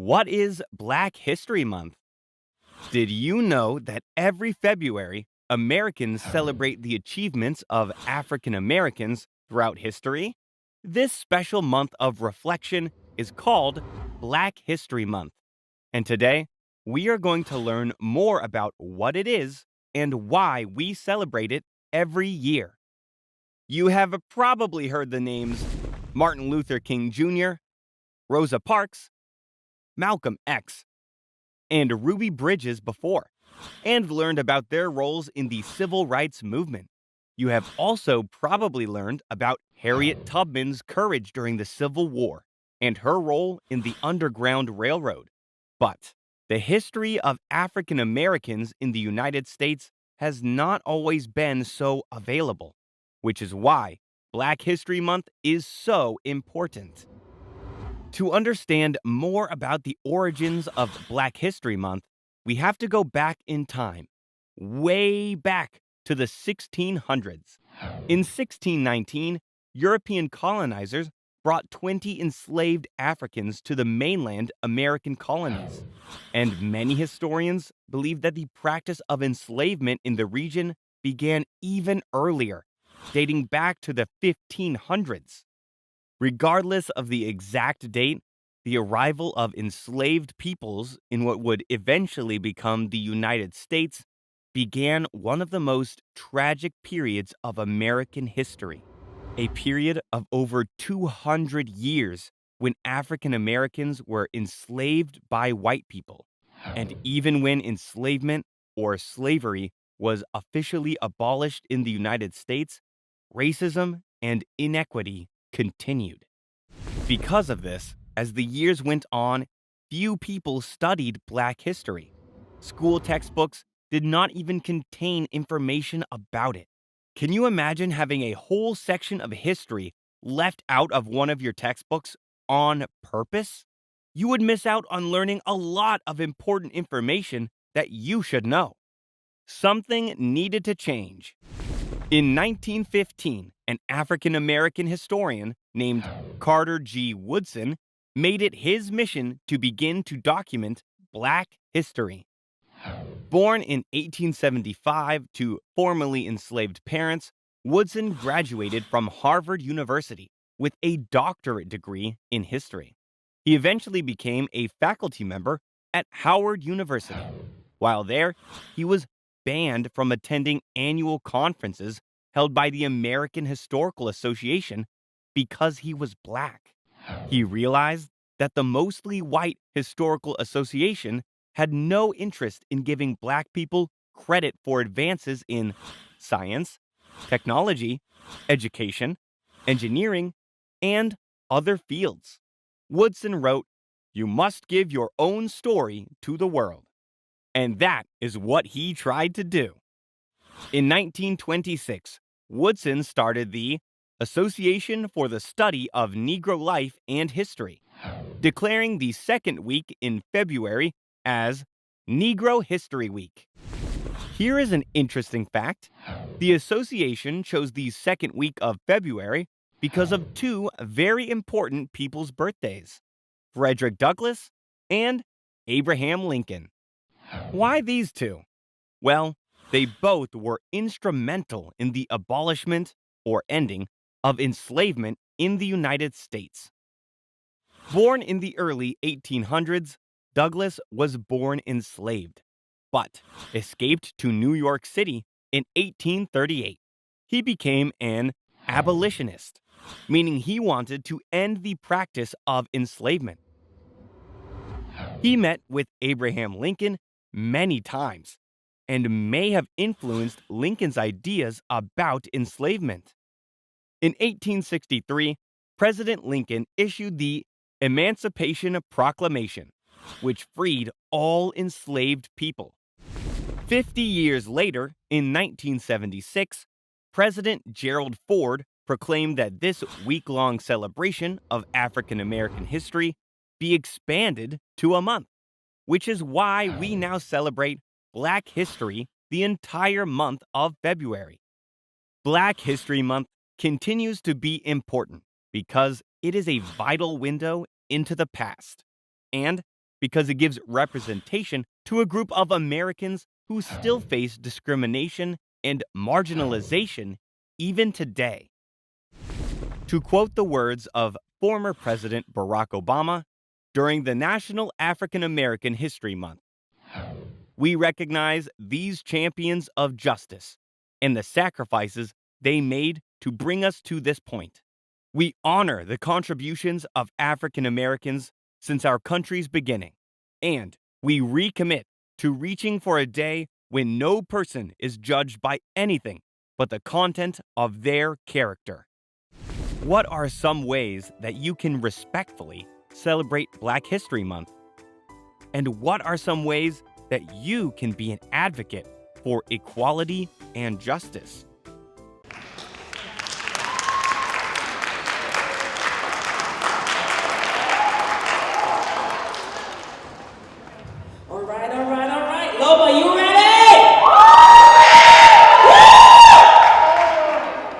What is Black History Month? Did you know that every February, Americans celebrate the achievements of African Americans throughout history? This special month of reflection is called Black History Month. And today, we are going to learn more about what it is and why we celebrate it every year. You have probably heard the names Martin Luther King Jr., Rosa Parks, Malcolm X, and Ruby Bridges before, and learned about their roles in the civil rights movement. You have also probably learned about Harriet Tubman's courage during the Civil War and her role in the Underground Railroad. But the history of African Americans in the United States has not always been so available, which is why Black History Month is so important. To understand more about the origins of Black History Month, we have to go back in time, way back to the 1600s. In 1619, European colonizers brought 20 enslaved Africans to the mainland American colonies, and many historians believe that the practice of enslavement in the region began even earlier, dating back to the 1500s. Regardless of the exact date, the arrival of enslaved peoples in what would eventually become the United States began one of the most tragic periods of American history, a period of over 200 years when African Americans were enslaved by white people. And even when enslavement or slavery was officially abolished in the United States, racism and inequity continued. Because of this, as the years went on, few people studied Black history. School textbooks did not even contain information about it. Can you imagine having a whole section of history left out of one of your textbooks on purpose? You would miss out on learning a lot of important information that you should know. Something needed to change. In 1915, an African American historian named Carter G. Woodson made it his mission to begin to document Black history. Born in 1875 to formerly enslaved parents, Woodson graduated from Harvard University with a doctorate degree in history. He eventually became a faculty member at Howard University. While there, he was banned from attending annual conferences held by the American Historical Association because he was Black. He realized that the mostly white Historical Association had no interest in giving Black people credit for advances in science, technology, education, engineering, and other fields. Woodson wrote, "You must give your own story to the world." And that is what he tried to do. In 1926, Woodson started the Association for the Study of Negro Life and History, declaring the second week in February as Negro History Week. Here is an interesting fact. The association chose the second week of February because of two very important people's birthdays, Frederick Douglass and Abraham Lincoln. Why these two? Well, they both were instrumental in the abolishment or ending of enslavement in the United States. Born in the early 1800s, Douglass was born enslaved, but escaped to New York City in 1838. He became an abolitionist, meaning he wanted to end the practice of enslavement. He met with Abraham Lincoln many times and may have influenced Lincoln's ideas about enslavement. In 1863, President Lincoln issued the Emancipation Proclamation, which freed all enslaved people. 50 years later, in 1976, President Gerald Ford proclaimed that this week-long celebration of African American history be expanded to a month, which is why we now celebrate Black History the entire month of February. Black History Month continues to be important because it is a vital window into the past, and because it gives representation to a group of Americans who still face discrimination and marginalization even today. To quote the words of former President Barack Obama during the National African American History Month, we recognize these champions of justice and the sacrifices they made to bring us to this point. We honor the contributions of African Americans since our country's beginning, and we recommit to reaching for a day when no person is judged by anything but the content of their character. What are some ways that you can respectfully celebrate Black History Month? And what are some ways that you can be an advocate for equality and justice? LoMA, you ready?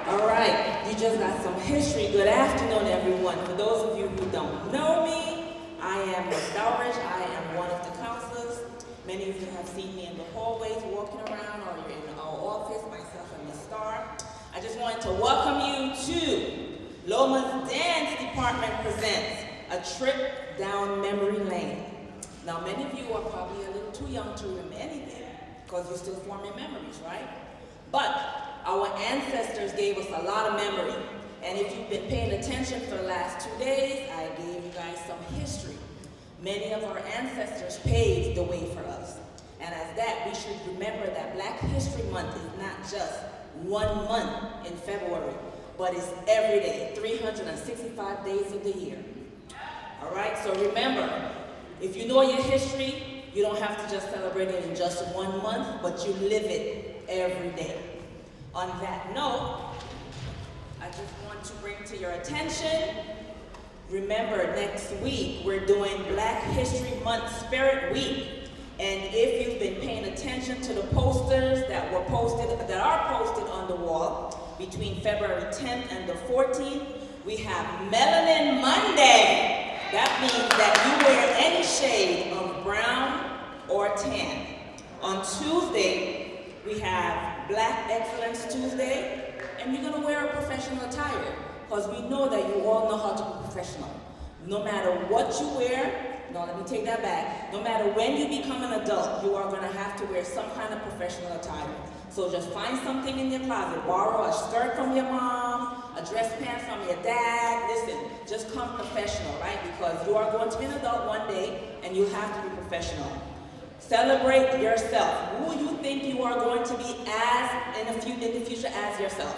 All right, you just got some history. Good afternoon, everyone. For those of you who don't know me, I am Ms. Dowridge. I am one of the counselors. Many of you have seen me in the hallways walking around, or you're in our office, myself and Ms. Starr. I just wanted to welcome you to LoMA's Dance Department presents A Trip Down Memory Lane. Now, many of you are probably a little too young to remember anything because you're still forming memories, right? But our ancestors gave us a lot of memory. And if you've been paying attention for the last 2 days, I gave you guys some history. Many of our ancestors paved the way for us. And as that, we should remember that Black History Month is not just 1 month in February, but it's every day, 365 days of the year. All right, so remember, if you know your history, you don't have to just celebrate it in just 1 month, but you live it every day. On that note, I just want to bring to your attention, remember next week we're doing Black History Month Spirit Week. And if you've been paying attention to the posters that are posted on the wall between February 10th and the 14th, we have Melanin Monday. That means that you wear any shade of brown or tan. On Tuesday, we have Black Excellence Tuesday, and you're gonna wear a professional attire, because we know that you all know how to be professional. No matter what you wear, let me take that back. No matter when you become an adult, you are gonna have to wear some kind of professional attire. So just find something in your closet, borrow a skirt from your mom, a dress pants from your dad. Listen, just come professional, right? Because you are going to be an adult one day and you have to be professional. Celebrate yourself. Who you think you are going to be in the future as yourself.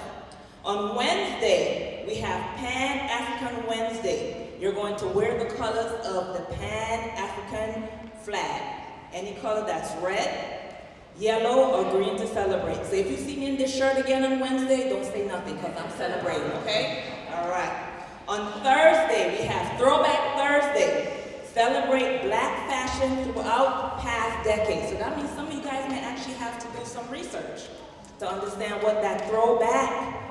On Wednesday, we have Pan-African Wednesday. You're going to wear the colors of the Pan-African flag. Any color that's red, yellow, or green to celebrate. So if you see me in this shirt again on Wednesday, don't say nothing because I'm celebrating, okay? All right. On Thursday, we have Throwback Thursday. Celebrate Black fashion throughout past decades. So that means some of you guys may actually have to do some research to understand what that Throwback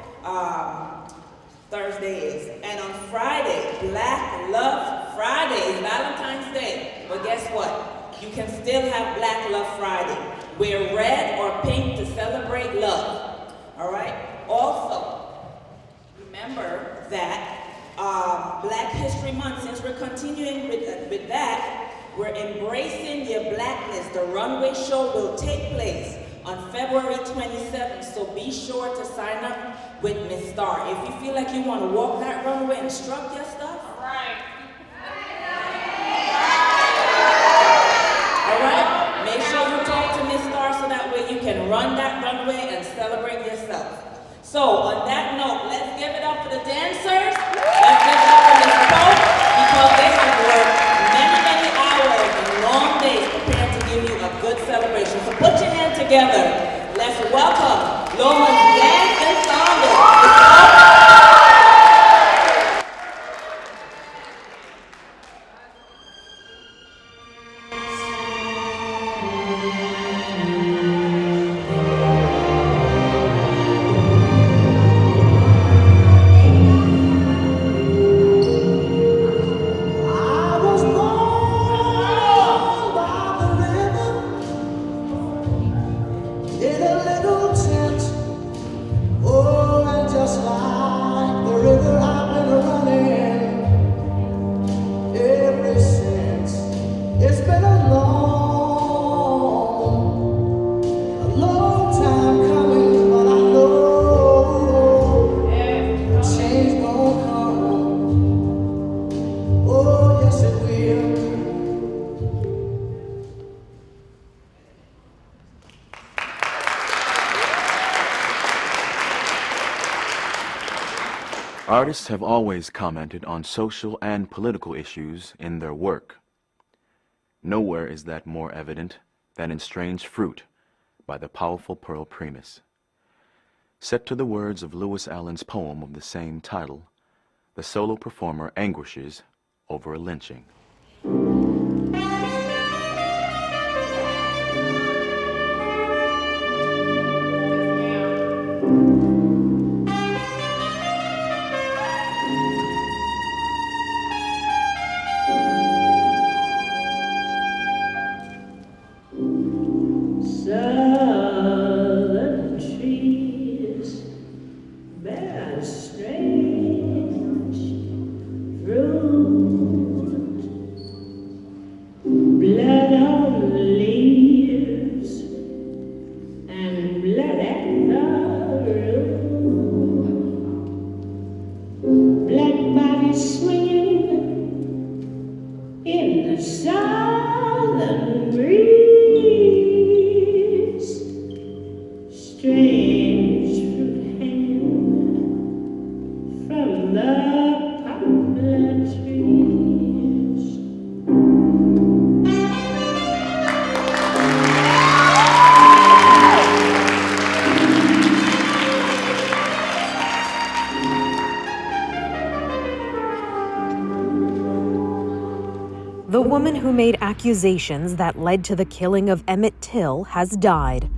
Thursday is. And on Friday, Black Love Friday is Valentine's Day. But guess what? You can still have Black Love Friday. Wear red or pink to celebrate love. All right? Also, remember that Black History Month, since we're continuing with that, we're embracing your blackness. The runway show will take place on February 27th, so be sure to sign up with Ms. Starr. If you feel like you want to walk that runway and strut your stuff, all right. Make sure you talk to Ms. Starr so that way you can run that runway and celebrate yourself. So on that note, let's give it up for the dancers. Let's give it up for Ms. Pope, because they have worked many, many hours and long days prepared to give you a good celebration. So put your hand together. Let's welcome LoMA's Dance Ensemble. Artists have always commented on social and political issues in their work. Nowhere is that more evident than in Strange Fruit by the powerful Pearl Primus. Set to the words of Lewis Allen's poem of the same title, the solo performer anguishes over a lynching. Southern trees bear strange fruit, blood on the leaves and blood at the root, black bodies swinging in the southern breeze. Strange fruit hanging from the poplar trees. The woman who made accusations that led to the killing of Emmett Till has died.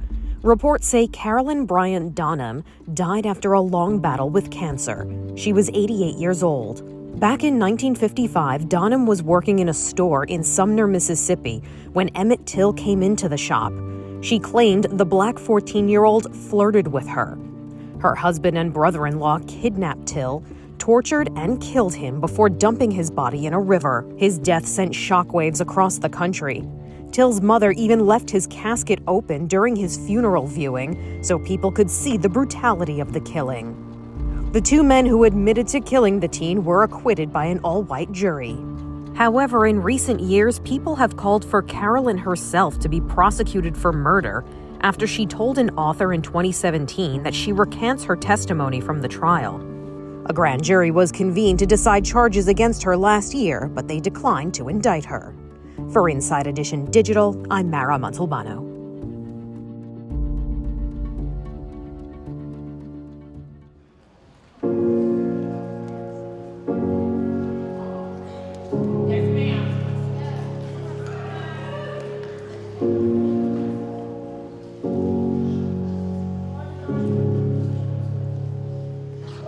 Reports say Carolyn Bryant Donham died after a long battle with cancer. She was 88 years old. Back in 1955, Donham was working in a store in Sumner, Mississippi, when Emmett Till came into the shop. She claimed the black 14-year-old flirted with her. Her husband and brother-in-law kidnapped Till, tortured and killed him before dumping his body in a river. His death sent shockwaves across the country. Till's mother even left his casket open during his funeral viewing so people could see the brutality of the killing. The two men who admitted to killing the teen were acquitted by an all-white jury. However, in recent years, people have called for Carolyn herself to be prosecuted for murder after she told an author in 2017 that she recants her testimony from the trial. A grand jury was convened to decide charges against her last year, but they declined to indict her. For Inside Edition Digital, I'm Mara Montalbano.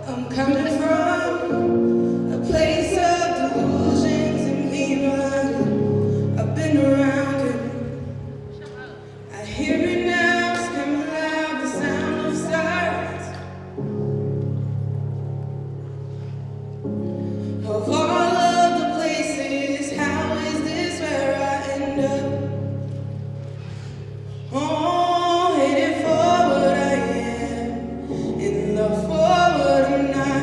I'm coming from a place of delusions and being blinded. I've been around it. I hear it now, screaming loud, the sound of sirens. Of all of the places, how is this where I end up? Oh, headed forward I am, in the forward I'm not.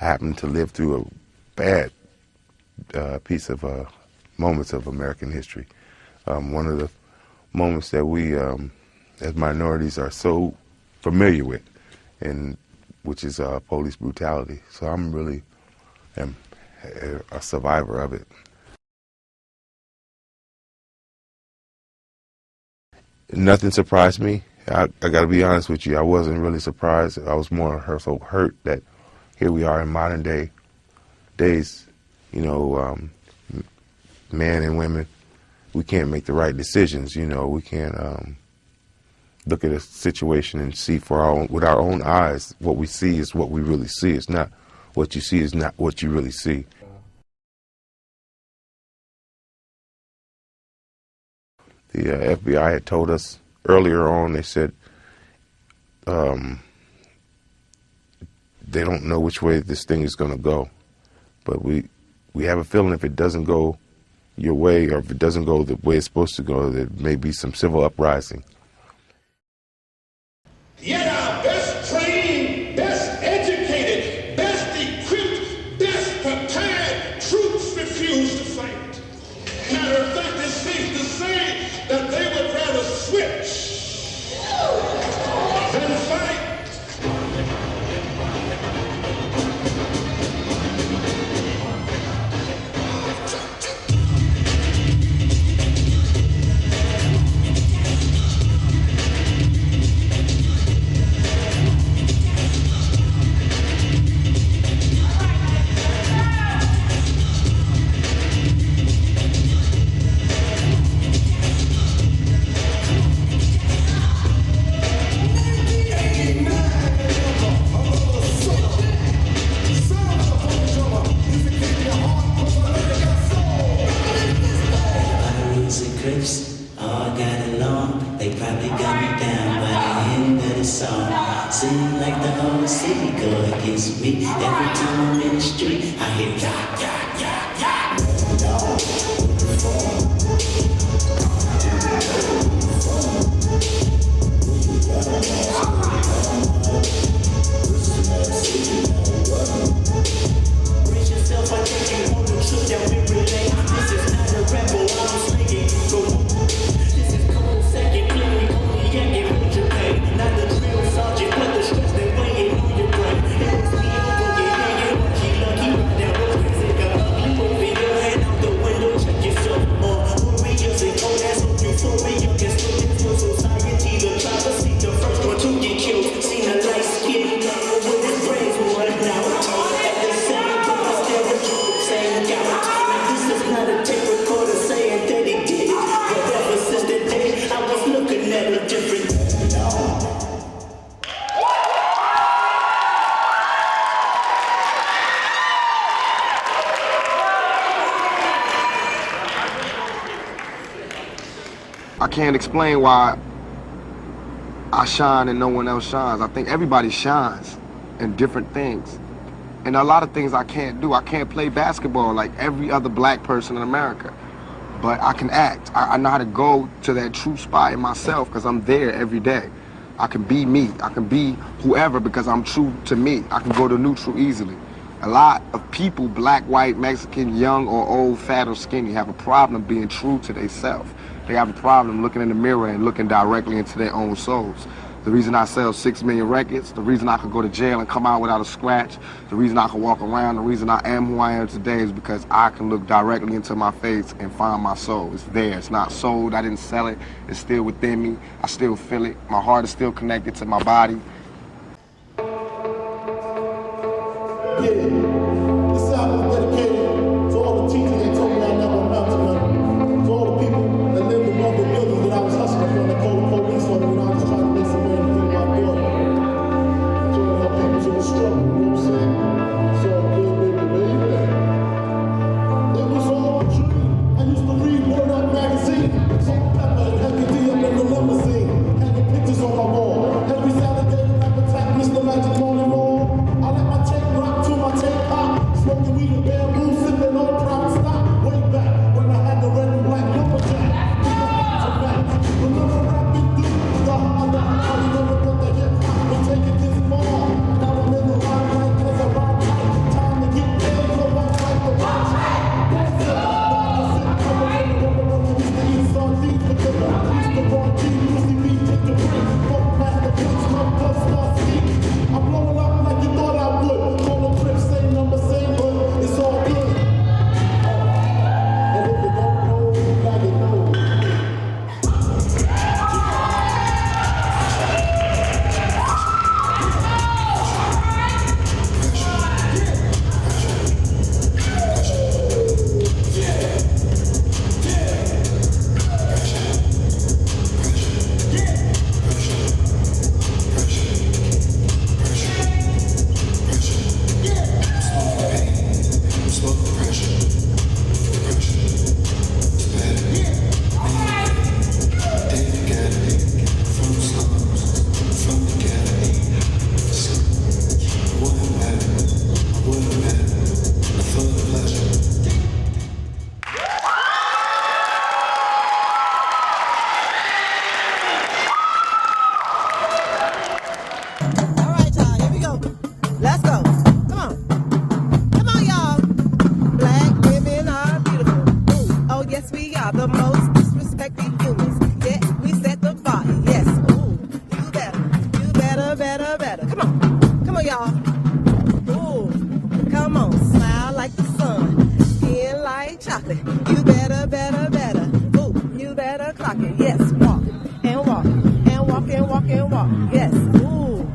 I happened to live through a bad piece of moments of American history. One of the moments that we, as minorities, are so familiar with, and which is police brutality. So I'm really am a survivor of it. Nothing surprised me. I got to be honest with you. I wasn't really surprised. I was more so hurt that here we are in modern days, you know, men and women, we can't make the right decisions. You know, we can't look at a situation and see with our own eyes. What we see is what we really see. It's not what you see is not what you really see. The FBI had told us earlier on, they said they don't know which way this thing is going to go. But we have a feeling if it doesn't go your way, or if it doesn't go the way it's supposed to go, there may be some civil uprising. Yet our best trained, best educated, best equipped, best prepared troops refuse to fight. Matter of fact, it's safe to say that they would rather switch than fight. All got along, they probably got me down by the end of the song. Seem like the whole city go against me. Every time I'm in the street, I hear ya, ya, ya, ya. Brace yourself, I think you want to truth that we relate. This is not a rebel, I'm slinging. This is cold second, clearly cognac and major pain. Not the drill sergeant, but the stress that weighing on your brain. It was me over your lucky, ride that road, music, ugly movie. Your hand out the window, check yourself. Warriors and cold ass hope euphoria can still influence society. The driver seat, the first one to get killed. Seen a light skin, with his brains running out. At the same time, I stare at you, saying out. This is not a tape recorder saying that he did it. But ever since that day, I was looking at a different. I can't explain why I shine and no one else shines. I think everybody shines in different things. And a lot of things I can't do. I can't play basketball like every other black person in America. But I can act. I know how to go to that true spot in myself because I'm there every day. I can be me. I can be whoever because I'm true to me. I can go to neutral easily. A lot of people, black, white, Mexican, young or old, fat or skinny, have a problem being true to themselves. They have a problem looking in the mirror and looking directly into their own souls. The reason I sell 6 million records, the reason I could go to jail and come out without a scratch, the reason I can walk around, the reason I am who I am today is because I can look directly into my face and find my soul. It's there. It's not sold. I didn't sell it. It's still within me. I still feel it. My heart is still connected to my body. Yeah, this album is dedicated to all the teachers that told me I never amount to nothing. To all the people that lived above the buildings that I was hustling from, that called the police on me when I was trying to make some money to feed my daughter. Trying to help people to the struggle, you know what I'm saying? It's all good, baby. It was all a dream. I used to read Word Up magazine, Salt and Pepper and Heavy D up in the limousine, hanging pictures on my wall. Every Saturday, rap attack, Mr. Magic Morning Mall. I let my tape rock to my tape better, better. Come on, y'all. Ooh, come on, smile like the sun, skin like chocolate. You better, better, better. Ooh, you better clock it. Yes, walk and walk and walk and walk and walk. Yes, ooh,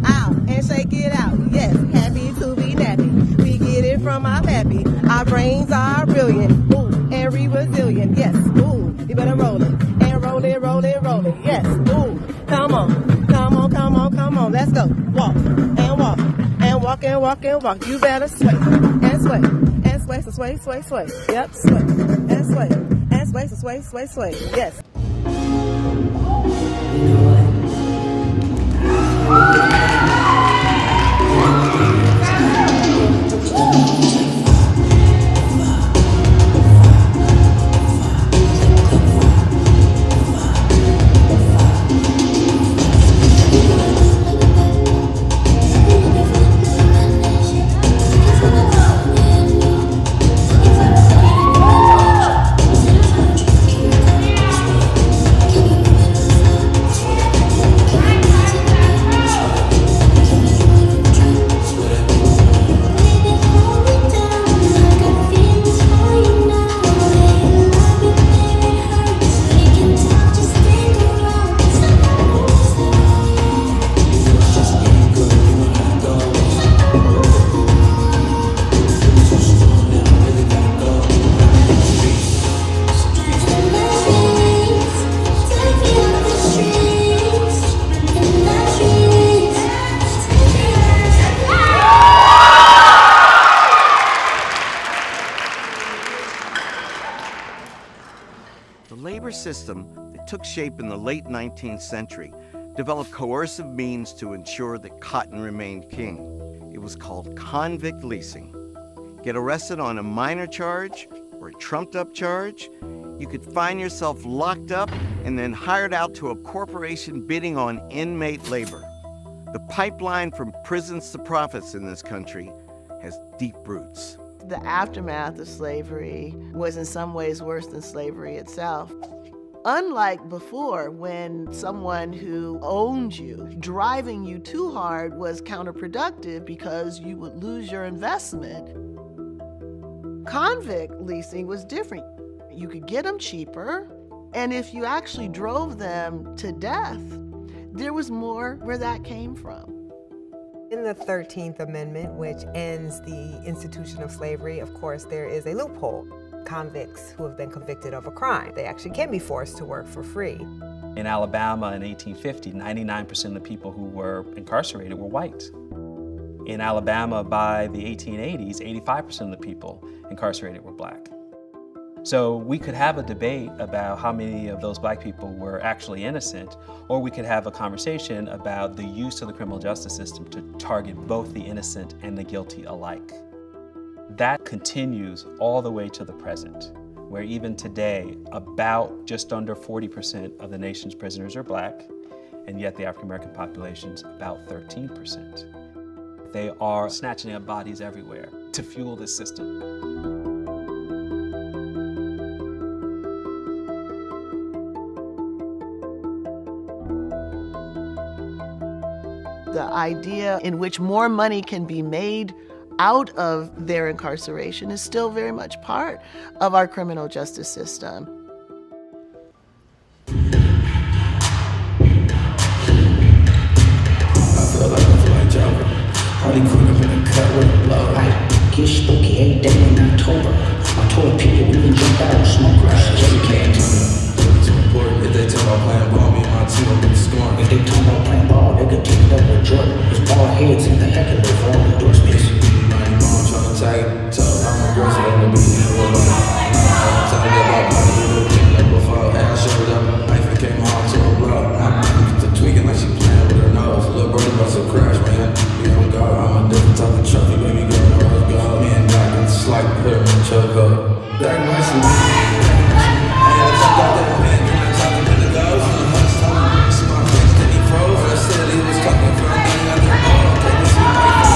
out and shake it out. Yes, happy to be nappy. We get it from our pappy. Our brains are brilliant. Ooh, and resilient. Yes, ooh, you better roll it and roll it, roll it, roll it. Yes, ooh, come on, come on, come on, come on. Let's go. Walk and walk and walk and walk and walk. You better sway and sway and sway, so sway, sway, sway. Yep, sway and sway and sway, so sway, sway, sway. Yes. The labor system that took shape in the late 19th century developed coercive means to ensure that cotton remained king. It was called convict leasing. Get arrested on a minor charge or a trumped-up charge, you could find yourself locked up and then hired out to a corporation bidding on inmate labor. The pipeline from prisons to profits in this country has deep roots. The aftermath of slavery was in some ways worse than slavery itself. Unlike before, when someone who owned you, driving you too hard was counterproductive because you would lose your investment. Convict leasing was different. You could get them cheaper, and if you actually drove them to death, there was more where that came from. In the 13th Amendment, which ends the institution of slavery, of course, there is a loophole. Convicts who have been convicted of a crime, they actually can be forced to work for free. In Alabama in 1850, 99% of the people who were incarcerated were white. In Alabama by the 1880s, 85% of the people incarcerated were black. So we could have a debate about how many of those black people were actually innocent, or we could have a conversation about the use of the criminal justice system to target both the innocent and the guilty alike. That continues all the way to the present, where even today, about just under 40% of the nation's prisoners are black, and yet the African American population's about 13%. They are snatching up bodies everywhere to fuel this system. The idea in which more money can be made out of their incarceration is still very much part of our criminal justice system. I feel like Joker. Harley Quinn up in the cut with a blow. Get spooky every day in October. I told people we can jump out and smoke grass. It's important if they talk about playing ball, me and my team will be scoring. If they talk about playing ball, they can take it up with Jordan. His ball heads in the heck of it for all endorsements. Trying to tag it, so I'm aggressive on the beat. Tell me about money, you know, picking up before. Hey, I showed up, life and came home to a blow. I'm to tweaking like she playing with her nose. Little brother about to crash, man. We don't go, I'm a different type of trophy, baby girl, no let's go. Me and Doc, it's like put him in choke up. Black and white, hey, I jumped out that pen, can I talk him in the ghost? On the hush, talking, see my face, then he froze. I said he was talking for a thing, I didn't know. Okay, this is my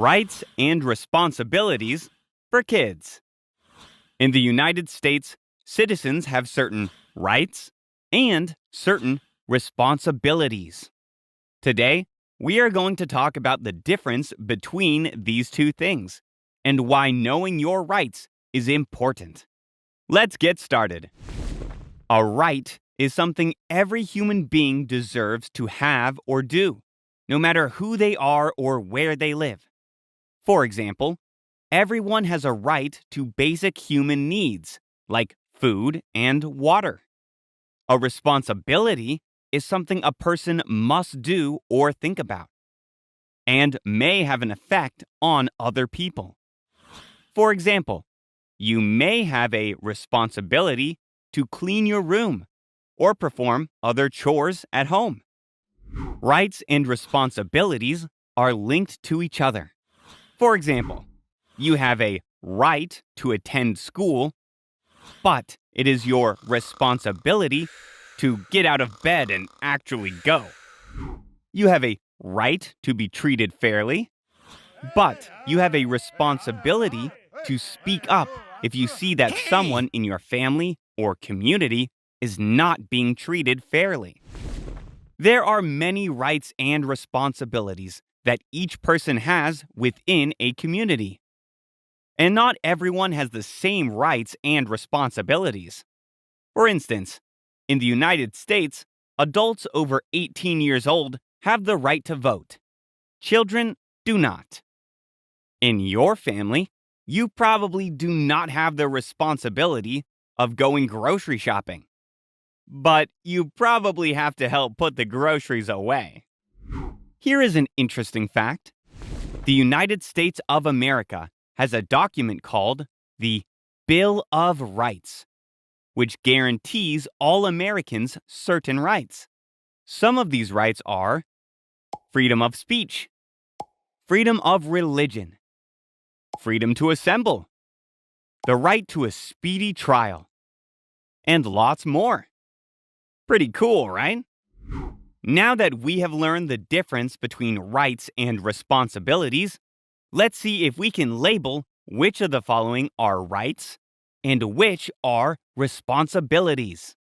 Rights and responsibilities for kids. In the United States, citizens have certain rights and certain responsibilities. Today, we are going to talk about the difference between these two things and why knowing your rights is important. Let's get started. A right is something every human being deserves to have or do, no matter who they are or where they live. For example, everyone has a right to basic human needs, like food and water. A responsibility is something a person must do or think about, and may have an effect on other people. For example, you may have a responsibility to clean your room or perform other chores at home. Rights and responsibilities are linked to each other. For example, you have a right to attend school, but it is your responsibility to get out of bed and actually go. You have a right to be treated fairly, but you have a responsibility to speak up if you see that someone in your family or community is not being treated fairly. There are many rights and responsibilities that each person has within a community. And not everyone has the same rights and responsibilities. For instance, in the United States, adults over 18 years old have the right to vote. Children do not. In your family, you probably do not have the responsibility of going grocery shopping. But you probably have to help put the groceries away. Here is an interesting fact. The United States of America has a document called the Bill of Rights, which guarantees all Americans certain rights. Some of these rights are freedom of speech, freedom of religion, freedom to assemble, the right to a speedy trial, and lots more. Pretty cool, right? Now that we have learned the difference between rights and responsibilities, let's see if we can label which of the following are rights and which are responsibilities.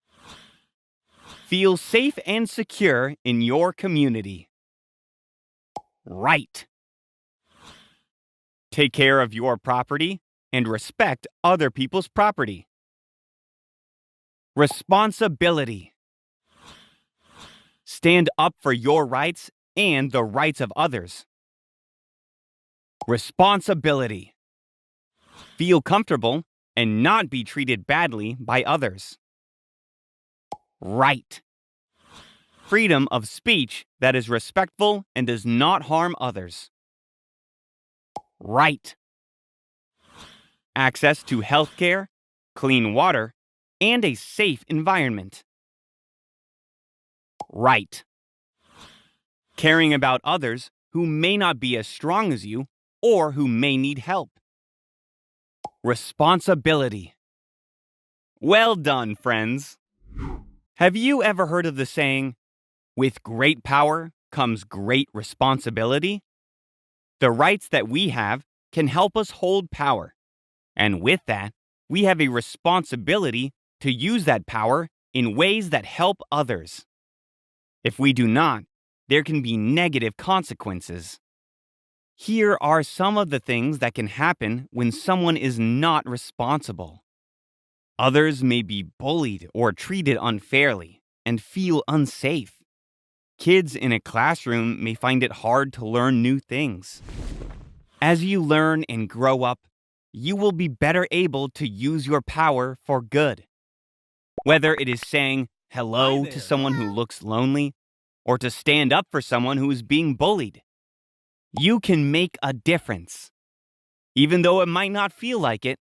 Feel safe and secure in your community. Right. Take care of your property and respect other people's property. Responsibility. Stand up for your rights and the rights of others. Responsibility. Feel comfortable and not be treated badly by others. Right. Freedom of speech that is respectful and does not harm others. Right. Access to health care, clean water, and a safe environment. Right. Caring about others who may not be as strong as you or who may need help. Responsibility. Well done, friends. Have you ever heard of the saying, with great power comes great responsibility? The rights that we have can help us hold power. And with that, we have a responsibility to use that power in ways that help others. If we do not, there can be negative consequences. Here are some of the things that can happen when someone is not responsible. Others may be bullied or treated unfairly and feel unsafe. Kids in a classroom may find it hard to learn new things. As you learn and grow up, you will be better able to use your power for good. Whether it is saying hello to someone who looks lonely or to stand up for someone who is being bullied, you can make a difference. Even though it might not feel like it,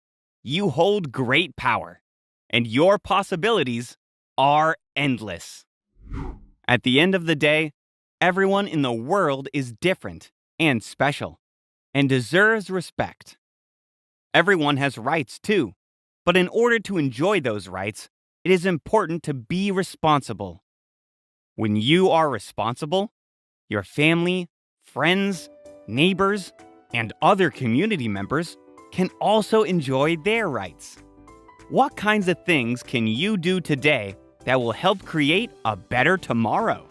you hold great power, and your possibilities are endless. At the end of the day, everyone in the world is different and special, and deserves respect. Everyone has rights too, but in order to enjoy those rights, it is important to be responsible. When you are responsible, your family, friends, neighbors, And other community members can also enjoy their rights. What kinds of things can you do today that will help create a better tomorrow?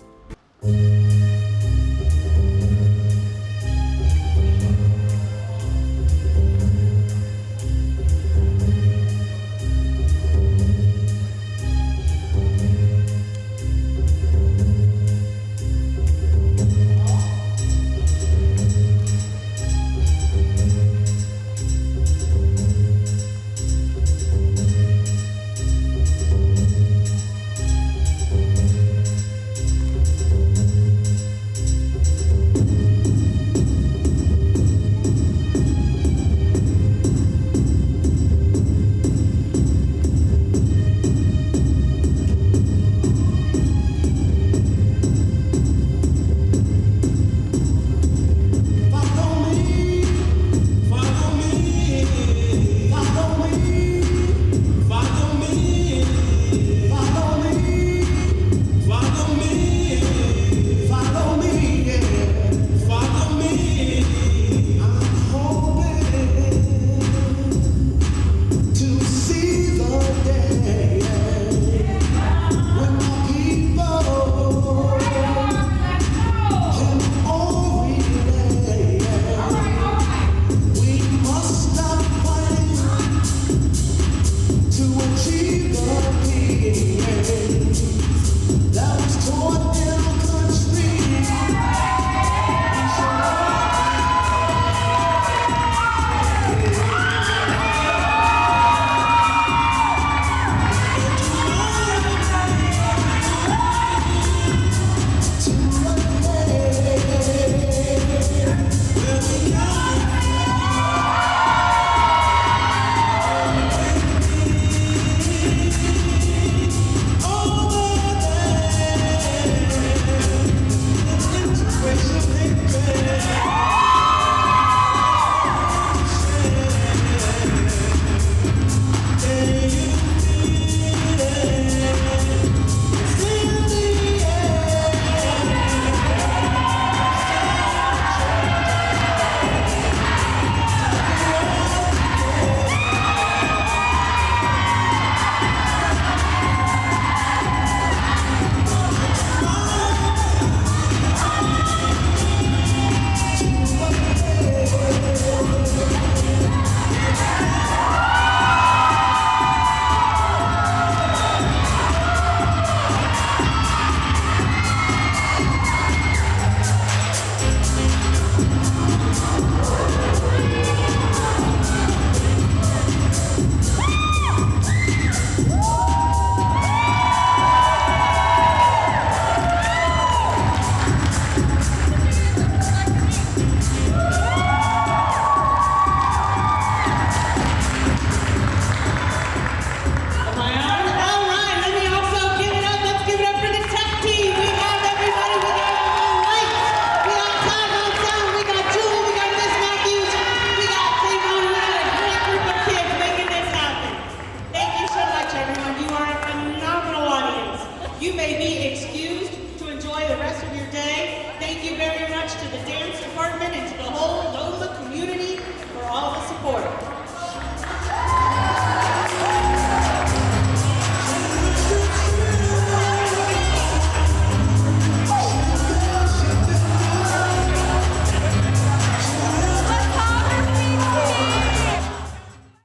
You may be excused to enjoy the rest of your day. Thank you very much to the dance department and to the whole LoMA community for all the support.